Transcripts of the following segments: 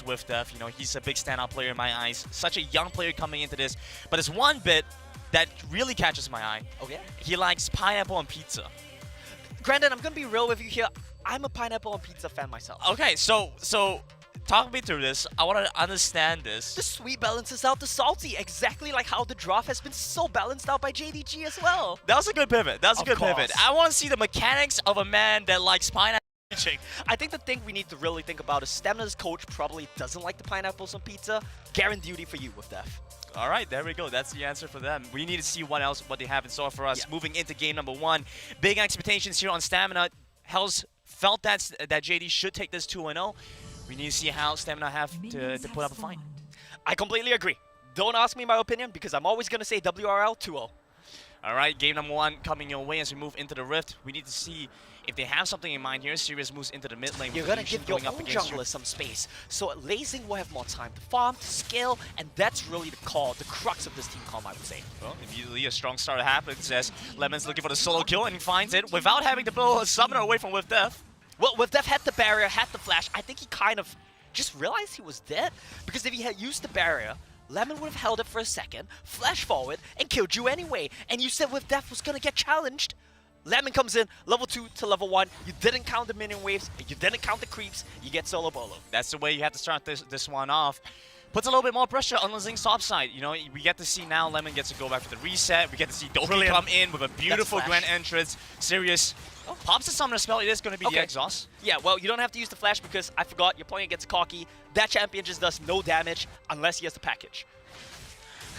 with Def. You know, he's a big standout player in my eyes. Such a young player coming into this. But there's one bit that really catches my eye. Okay. He likes pineapple on pizza. Granted, I'm gonna be real with you here. I'm a pineapple on pizza fan myself. Okay, so talk me through this. I want to understand this. The sweet balances out the salty, exactly like how the draft has been so balanced out by JDG as well. That was a good pivot. That was a Of good course. pivot. I want to see the mechanics of a man that likes pineapple. I think the thing we need to really think about is Stamina's coach probably doesn't like the pineapples on pizza. Guaranteed duty for you with Def. All right, there we go. That's the answer for them. We need to see what they have in store for us. Yeah. Moving into game number 1. Big expectations here on Stamina. Hell's felt that JD should take this 2-0. We need to see how Stamina have to put up a fight. I completely agree. Don't ask me my opinion because I'm always going to say WRL 2-0. All right, game number 1 coming your way as we move into the Rift. We need to see if they have something in mind here. Sirius moves into the mid lane. You're going to give your own jungler some space. So Lazing will have more time to farm, to scale, and that's really the crux of this team comp, I would say. Well, immediately a strong start happens as Lemon's looking for the solo kill and he finds it without having to pull a summoner away from With Death. Well, with Def had the barrier, had the flash, I think he kind of just realized he was dead. Because if he had used the barrier, Lemon would have held it for a second, flash forward, and killed you anyway. And you said with Def was going to get challenged. Lemon comes in, level 2 to level 1. You didn't count the minion waves, you didn't count the creeps, you get solo bolo. That's the way you have to start this one off. Puts a little bit more pressure on Lazing's top side. You know, we get to see now Lemon gets to go back to the reset. We get to see Doki come in with a beautiful grand entrance. Sirius pops the summoner spell. It is going to be the exhaust. Yeah, well, you don't have to use the flash because I forgot you're playing against Cocky. That champion just does no damage unless he has the package.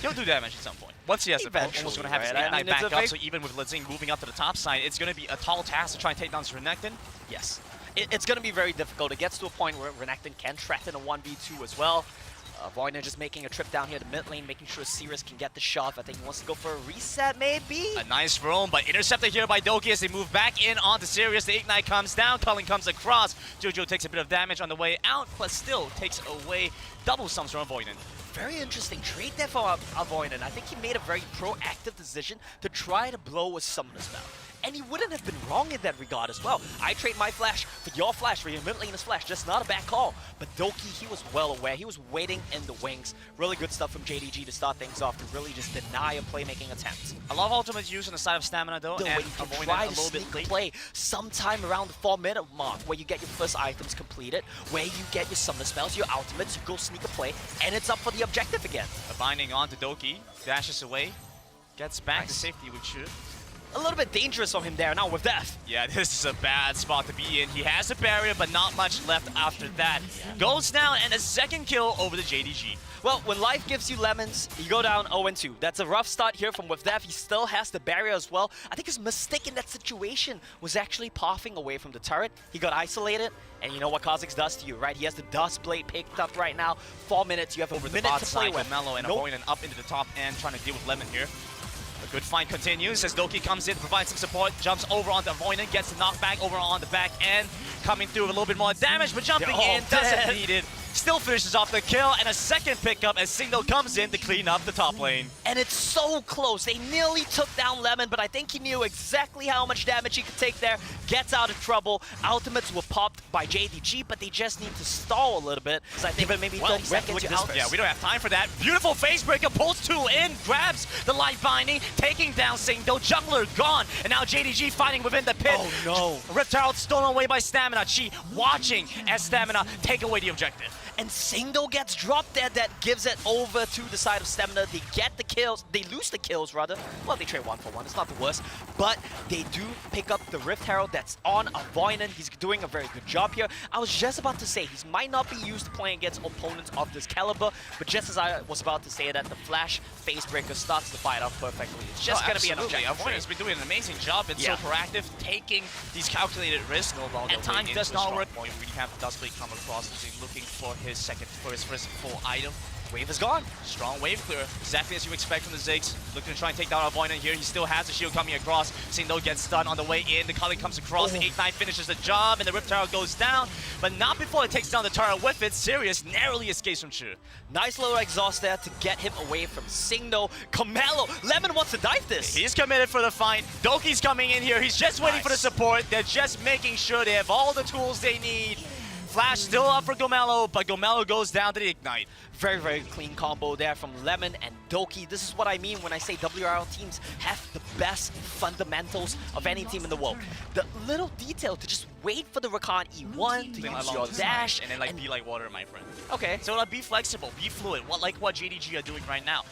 He'll do damage at some point. Once he has the almost going to have his ignite back up, so even with Lazing moving up to the top side, it's going to be a tall task to try and take down Renekton. Yes. It's going to be very difficult. It gets to a point where Renekton can threaten a 1v2 as well. Voidner just making a trip down here to mid lane, making sure Sirius can get the shove. I think he wants to go for a reset, maybe? A nice roam, but intercepted here by Doki as they move back in onto Sirius. The ignite comes down, Culling comes across. Jojo takes a bit of damage on the way out, but still takes away double sums from Voidner. Very interesting trade there for Avoidant. I think he made a very proactive decision to try to blow a summoner spell. And he wouldn't have been wrong in that regard as well. I trade my flash for your mid laner's flash. Just not a bad call. But Doki, he was well aware. He was waiting in the wings. Really good stuff from JDG to start things off, to really just deny a playmaking attempt. I love ultimate use on the side of Stamina though, and avoiding a little bit late. Play sometime around the 4-minute mark where you get your first items completed, where you get your summoner spells, your ultimates, you go sneak a play, and it's up for the objective again. A binding onto Doki, dashes away, gets back to safety with Shu. A little bit dangerous from him there now with Death. Yeah, this is a bad spot to be in. He has a barrier, but not much left after that. Goes down, and a second kill over the JDG. Well, when life gives you lemons, you go down 0-2. That's a rough start here from with Death. He still has the barrier as well. I think his mistake in that situation was actually pathing away from the turret. He got isolated, and you know what Kha'Zix does to you, right? He has the Dust Blade picked up right now. 4 minutes, you have over a minute to play with. Mello and avoiding up into the top end, trying to deal with Lemon here. A good fight continues as Doki comes in to provide some support, jumps over onto Avoidant, gets the knockback over on the back end, coming through with a little bit more damage, but jumping in, doesn't need it. Still finishes off the kill, and a second pickup as Single comes in to clean up the top lane. And it's so close. They nearly took down Lemon, but I think he knew exactly how much damage he could take there. Gets out of trouble. Ultimates were popped by JDG, but they just need to stall a little bit. So I think maybe 30 seconds to out. Yeah, we don't have time for that. Beautiful face breaker, pulls 2 in, grabs the light binding, taking down Singdo. Jungler gone, and now JDG fighting within the pit. Oh no. Rift Herald stolen away by Stamina. Chi watching as Stamina take away the objective. And Singdo gets dropped there. That gives it over to the side of Stamina. They get the kills. They lose the kills, rather. Well, they trade 1 for 1. It's not the worst. But they do pick up the Rift Herald that's on Avoidant. He's doing a very good job here. I was just about to say, he might not be used to playing against opponents of this caliber, but just as I was about to say that, the Flash Facebreaker starts the fight off perfectly. It's just going to be an objective. Avoidant's been doing an amazing job. Been so proactive, taking these calculated risks. At times does not work. We have the Dust Blade come across, looking for his first full item. Wave is gone. Strong wave clear. Exactly as you expect from the Ziggs. Looking to try and take down Avoidant here. He still has the shield coming across. Singdo gets stunned on the way in. The Culling comes across. The Ignite finishes the job, and the Rift Tower goes down. But not before it takes down the turret with it. Sirius narrowly escapes from Shu. Nice little exhaust there to get him away from Singdo. Camelo. Lemon wants to dive this. He's committed for the fight. Doki's coming in here. He's just waiting for the support. They're just making sure they have all the tools they need flash still up for Gomelo, but Gomelo goes down to the Ignite. Very, very clean combo there from Lemon and Doki. This is what I mean when I say WRL teams have the best fundamentals of any team in the world. The little detail to just wait for the Rakan E1 to use your dash. And then like be like water, my friend. Okay. So like be flexible, be fluid, like what JDG are doing right now.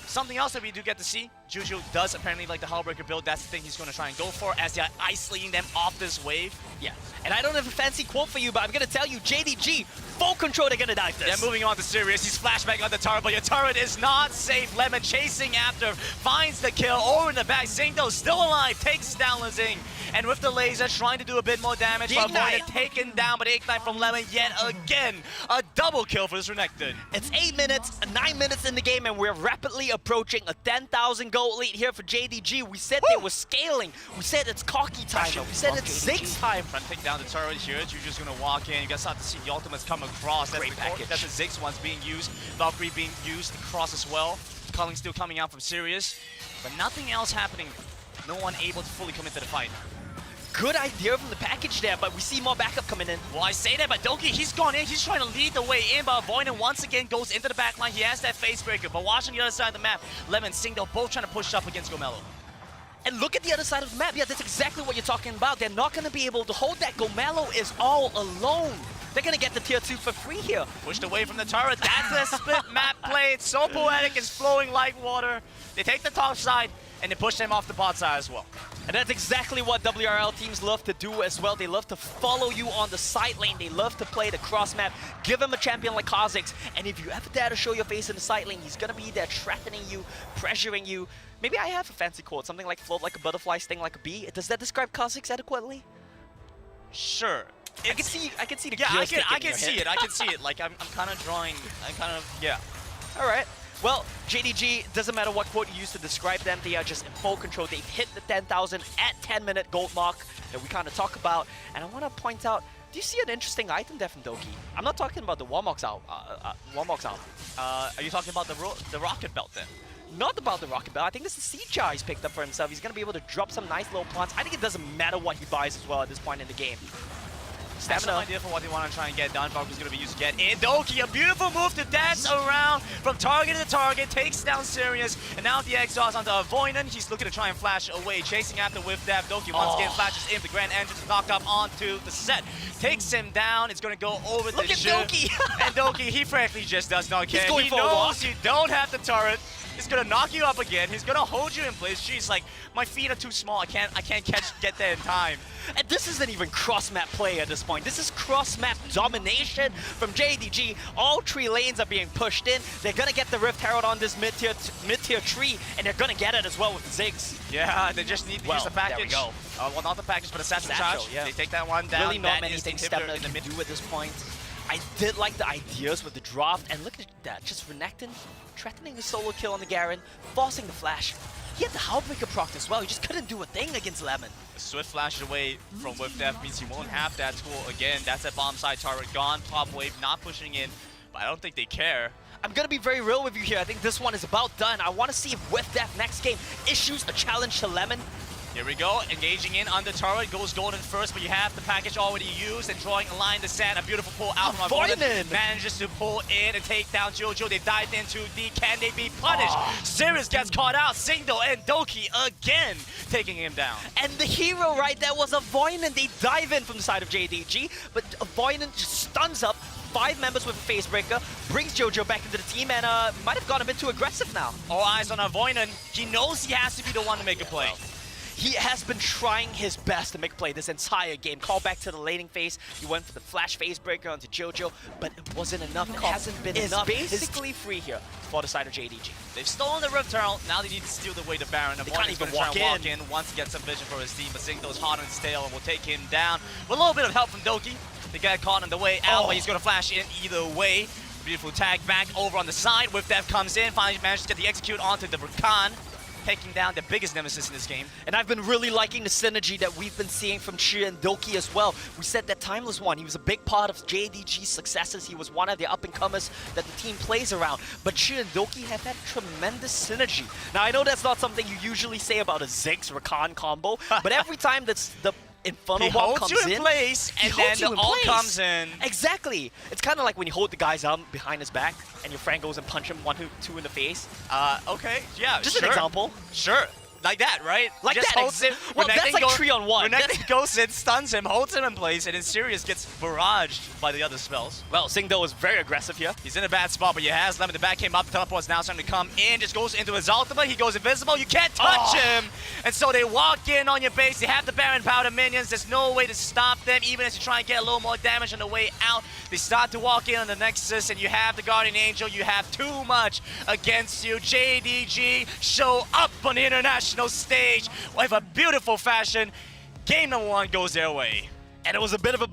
Something else that we do get to see, Juju does apparently like the Hullbreaker build. That's the thing he's going to try and go for as they're isolating them off this wave. Yeah, and I don't have a fancy quote for you, but I'm going to tell you, JDG, full control, they're going to dive this. Yeah, moving on to Sirius. He's flashbang on the turret, but your turret is not safe. Lemon chasing after, finds the kill over in the back. Zingdo still alive, takes down Lazing. And with the laser, trying to do a bit more damage, but Voided taken down by the Ignite from Lemon yet again. A double kill for this Renekton. It's 8 minutes, 9 minutes in the game, and we're rapidly approaching a 10,000 gold lead here for JDG. We said they were scaling. We said it's cocky time. We said it's Ziggs time. Trying to take down the turret here. Juju's going to walk in. You guys start to see the ultimates come across. That's Great the package. That's the Ziggs ones being used. Valkyrie being used to cross as well. Culling still coming out from Sirius. But nothing else happening. No one able to fully commit to the fight. Good idea from the package there, but we see more backup coming in. Well, I say that, but Doki, he's gone in. He's trying to lead the way in, but Voided once again goes into the back line. He has that face breaker, but watching the other side of the map, Lemon, Singdo both trying to push up against Gomelo. And look at the other side of the map. Yeah, that's exactly what you're talking about. They're not going to be able to hold that. Gomelo is all alone. They're going to get the tier 2 for free here. Pushed away from the turret. That's a split map play. It's so poetic. It's flowing like water. They take the top side, and they push them off the bot side as well. And that's exactly what WRL teams love to do as well. They love to follow you on the side lane. They love to play the cross map. Give them a champion like Kha'Zix. And if you ever dare to show your face in the side lane, he's going to be there threatening you, pressuring you. Maybe I have a fancy quote, something like float like a butterfly, sting like a bee. Does that describe Kha'Zix adequately? Sure. I can see the yeah, gears I can see it. I can see it. Like I'm kind of drawing. Yeah. All right. Well, JDG, doesn't matter what quote you use to describe them, they are just in full control. They've hit the 10,000 at 10-minute gold mark that we kind of talk about. And I want to point out, do you see an interesting item there from Doki? I'm not talking about the Warmox out. Are you talking about the rocket belt then? Not about the rocket belt. I think this is the Siege Jar he's picked up for himself. He's going to be able to drop some nice little plants. I think it doesn't matter what he buys as well at this point in the game. I have no idea for what they want to try and get done. Valkyrie's going to be used to get in. Doki, a beautiful move to dance around from target to target, takes down Sirius, and now the exhaust onto Voided. He's looking to try and flash away, chasing after with that. Doki once again flashes in. The Grand Entrance knocked up onto the set. Takes him down. It's going to go over the ship. Look at Doki! And Doki, he frankly just does not care. He knows you don't have the turret. He's gonna knock you up again. He's gonna hold you in place. She's like, my feet are too small. I can't get there in time. And this isn't even cross-map play at this point. This is cross-map domination from JDG. All 3 lanes are being pushed in. They're gonna get the Rift Herald on this mid-tier tree, and they're gonna get it as well with Ziggs. Yeah, they just need to use the package. There we go. Well, not the package, but a satchel charge. Yeah. They take that one down. Really not many things Stamina can do at this point. I did like the ideas with the draft, and look at that, just Renekton threatening the solo kill on the Garen, forcing the flash. He had the Hullbreaker proc as well, he just couldn't do a thing against Lemon. Swift flash away from Whiff Death means he won't have that tool again. That's a bomb side turret gone, top wave not pushing in, but I don't think they care. I'm gonna be very real with you here, I think this one is about done. I want to see if Whiff Death next game issues a challenge to Lemon. Here we go, engaging in on the turret, goes golden first, but you have the package already used and drawing a line in the sand. A beautiful pull out from Voided. Manages to pull in and take down Jojo. They dived into D. Can they be punished? Sirius gets caught out. Singdo and Doki again taking him down. And the hero right there was Voided. They dive in from the side of JDG, but Voided just stuns up 5 members with a facebreaker, brings Jojo back into the team, and might have gone a bit too aggressive now. All eyes on Voided. He knows he has to be the one to make a play. He has been trying his best to make a play this entire game. Call back to the laning phase. He went for the flash phase breaker onto Jojo, but it wasn't enough. It hasn't been enough. Basically free here for the side of JDG. They've stolen the Rift Herald. Now they need to steal the way to Baron. They can't even walk in. Once he gets some vision for his team, but Singdo's hot and stale and will take him down. With a little bit of help from Doki. The guy caught on the way out, but he's going to flash in either way. Beautiful tag back over on the side. Whiff Death comes in, finally manages to get the execute onto the Rakan, taking down the biggest nemesis in this game. And I've been really liking the synergy that we've been seeing from Chi and Doki as well. We said that Timeless one, he was a big part of JDG's successes. He was one of the up-and-comers that the team plays around. But Chi and Doki have had tremendous synergy. Now, I know that's not something you usually say about a Ziggs Rakan combo, but every time that's the Inferno He Bomb holds comes you in in. place, He and then holds you the in ult place. comes in. Exactly. It's kind of like when you hold the guy's arm behind his back, and your friend goes and punch him 1, 2 in the face. Okay, yeah, Just sure. an example. Sure. Like that, right? Like just that, holds him. well, that's like 3 on 1. Renekton goes in, stuns him, holds him in place, and then Sirius gets barraged by the other spells. Well, Singdo is very aggressive here. He's in a bad spot, but he has Lemon. The back came up, the teleport's now starting to come in, just goes into his ultimate, he goes invisible, you can't touch him! And so they walk in on your base, they have the Baron Powder minions, there's no way to stop them, even as you try and get a little more damage on the way out. They start to walk in on the Nexus, and you have the Guardian Angel, you have too much against you. JDG show up on the international stage with a beautiful fashion. Game number 1 goes their way. And it was a bit of a